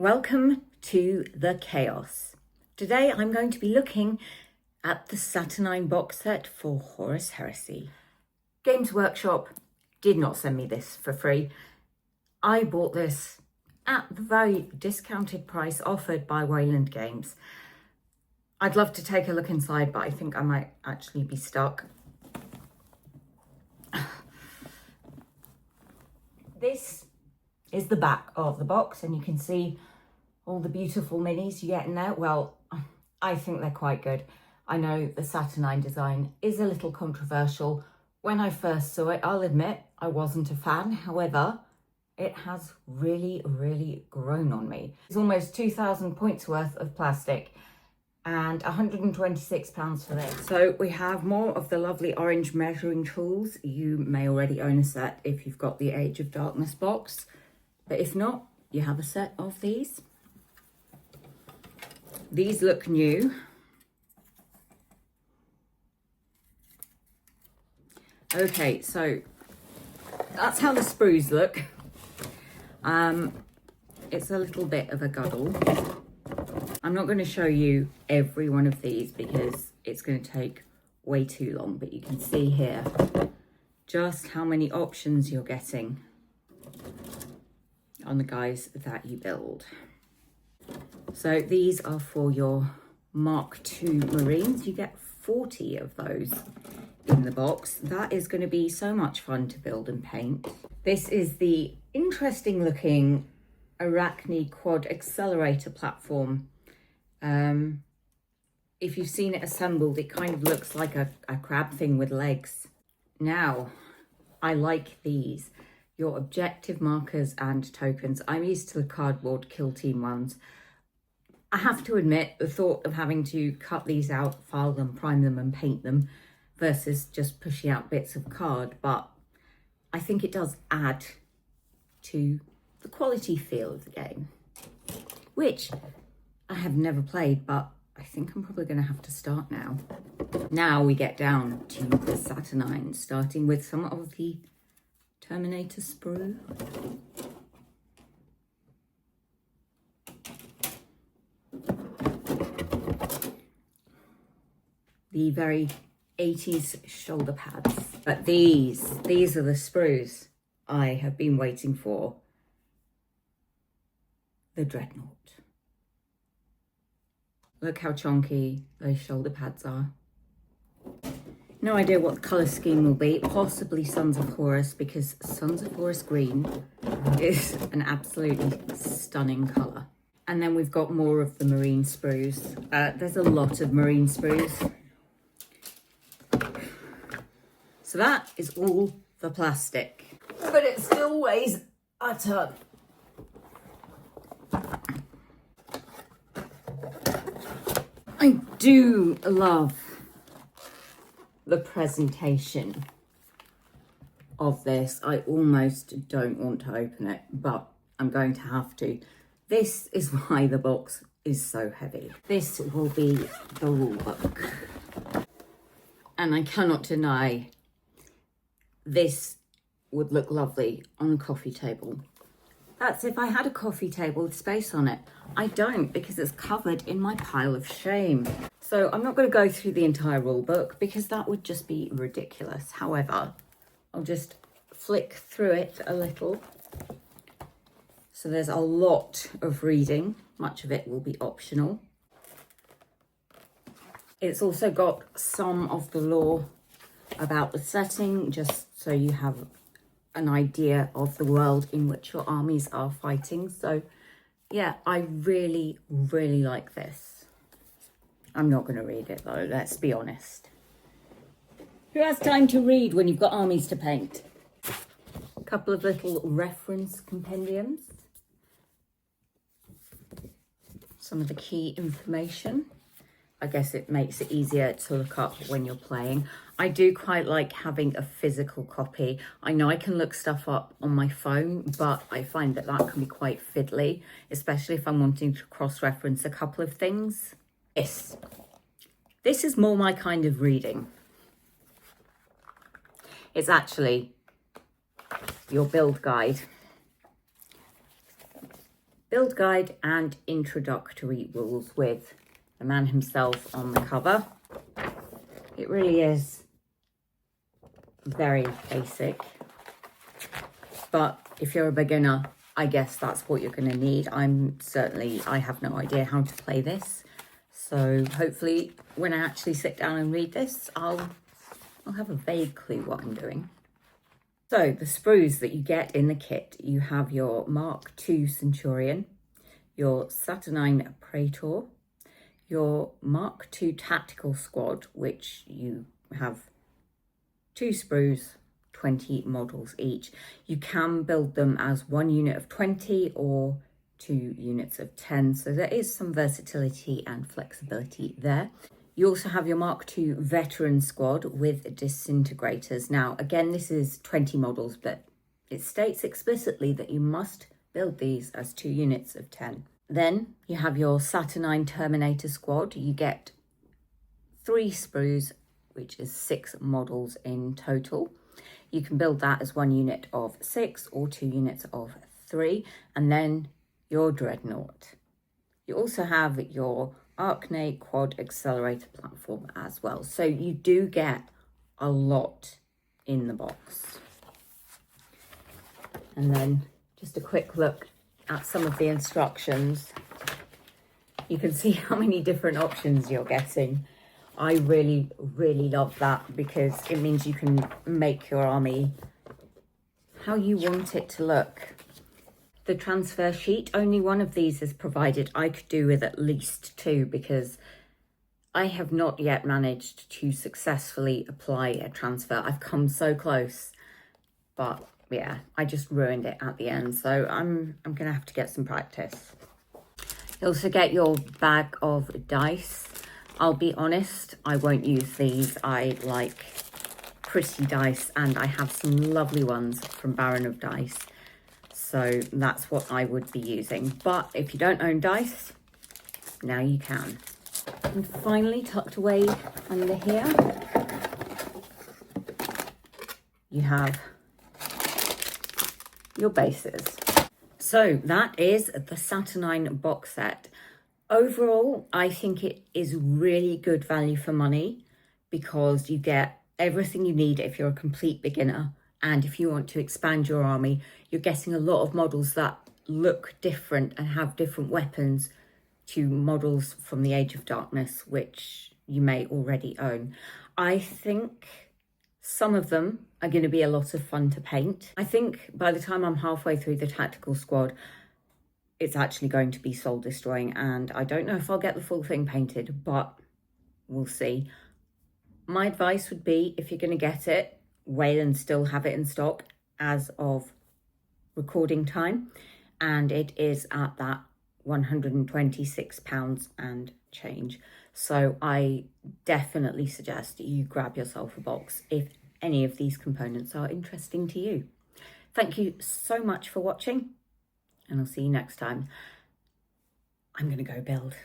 Welcome to the chaos. Today I'm going to be looking at the Saturnine box set for Horus Heresy. Games Workshop did not send me this for free. I bought this at the very discounted price offered by Wayland Games. I'd love to take a look inside, but I think I might actually be stuck. This is the back of the box, and you can see all the beautiful minis you get in there. Well, I think they're quite good. I know the Saturnine design is a little controversial. When I first saw it, I'll admit I wasn't a fan. However, it has really grown on me. It's almost 2,000 points worth of plastic and £126 for this. So we have more of the lovely orange measuring tools. You may already own a set if you've got the Age of Darkness box, but if not, you have a set of these. These look new. Okay, so that's how the sprues look. It's a little bit of a guddle. I'm not going to show you every one of these because it's going to take way too long, but you can see here just how many options you're getting on the guys that you build. So these are for your Mark II Marines. You get 40 of those in the box. That is going to be so much fun to build and paint. This is the interesting looking Arachne Quad Accelerator platform. If you've seen it assembled, it kind of looks like a crab thing with legs. Now, I like these. Your objective markers and tokens. I'm used to the cardboard kill team ones. I have to admit, the thought of having to cut these out, file them, prime them and paint them versus just pushing out bits of card, but I think it does add to the quality feel of the game, which I have never played, but I think I'm probably going to have to start now. Now we get down to the Saturnine, starting with some of the Terminator sprue. The very 80s shoulder pads. But these are the sprues I have been waiting for. The Dreadnought. Look how chunky those shoulder pads are. No idea what the colour scheme will be. Possibly Sons of Horus, because Sons of Horus green is an absolutely stunning colour. And then we've got more of the marine sprues. There's a lot of marine sprues. So that is all the plastic. But it still weighs a ton. I do love the presentation of this. I almost don't want to open it, but I'm going to have to. This is why the box is so heavy. This will be the rule book. And I cannot deny this would look lovely on a coffee table. That's if I had a coffee table with space on it. I don't, because it's covered in my pile of shame. So I'm not going to go through the entire rule book because that would just be ridiculous. However, I'll just flick through it a little. So there's a lot of reading. Much of it will be optional. It's also got some of the lore about the setting, just so you have an idea of the world in which your armies are fighting. So yeah, I really like this. I'm not going to read it though, let's be honest. Who has time to read when you've got armies to paint? A couple of little reference compendiums. Some of the key information. I guess it makes it easier to look up when you're playing. I do quite like having a physical copy. I know I can look stuff up on my phone, but I find that that can be quite fiddly, especially if I'm wanting to cross-reference a couple of things. This is more my kind of reading. It's actually your build guide. build guide and introductory rules with the man himself on the cover. It really is very basic, but if you're a beginner, I guess that's what you're going to need. I have no idea how to play this, so hopefully when I actually sit down and read this, I'll have a vague clue what I'm doing. So the sprues that you get in the kit, you have your Mark II Centurion, your Saturnine Praetor, your Mark II Tactical Squad, which you have 2 sprues, 20 models each. You can build them as 1 unit of 20 or 2 units of 10, so there is some versatility and flexibility there. You also have your Mark II Veteran Squad with disintegrators. Now, again, this is 20 models, but it states explicitly that you must build these as 2 units of 10. Then you have your Saturnine Terminator Squad. You get 3 sprues, which is 6 models in total. You can build that as 1 unit of 6 or 2 units of 3. And then your Dreadnought. You also have your Arknate Quad Accelerator platform as well. So you do get a lot in the box. And then just a quick look at some of the instructions. You can see how many different options you're getting. I really, really love that because it means you can make your army how you want it to look. The transfer sheet, only one of these is provided. I could do with at least 2 because I have not yet managed to successfully apply a transfer. I've come so close, but yeah, I just ruined it at the end. So I'm gonna have to get some practice. You also get your bag of dice. I'll be honest, I won't use these. I like pretty dice and I have some lovely ones from Baron of Dice. So that's what I would be using. But if you don't own dice, now you can. And finally, tucked away under here, you have your bases. So that is the Saturnine box set. Overall, I think it is really good value for money because you get everything you need if you're a complete beginner. And if you want to expand your army, you're getting a lot of models that look different and have different weapons to models from the Age of Darkness, which you may already own. I think some of them are going to be a lot of fun to paint. I think by the time I'm halfway through the Tactical Squad, it's actually going to be soul destroying, and I don't know if I'll get the full thing painted, but we'll see. My advice would be, if you're going to get it, wait and still have it in stock as of recording time, and it is at that £126 and change. So I definitely suggest you grab yourself a box if any of these components are interesting to you. Thank you so much for watching, and I'll see you next time. I'm going to go build.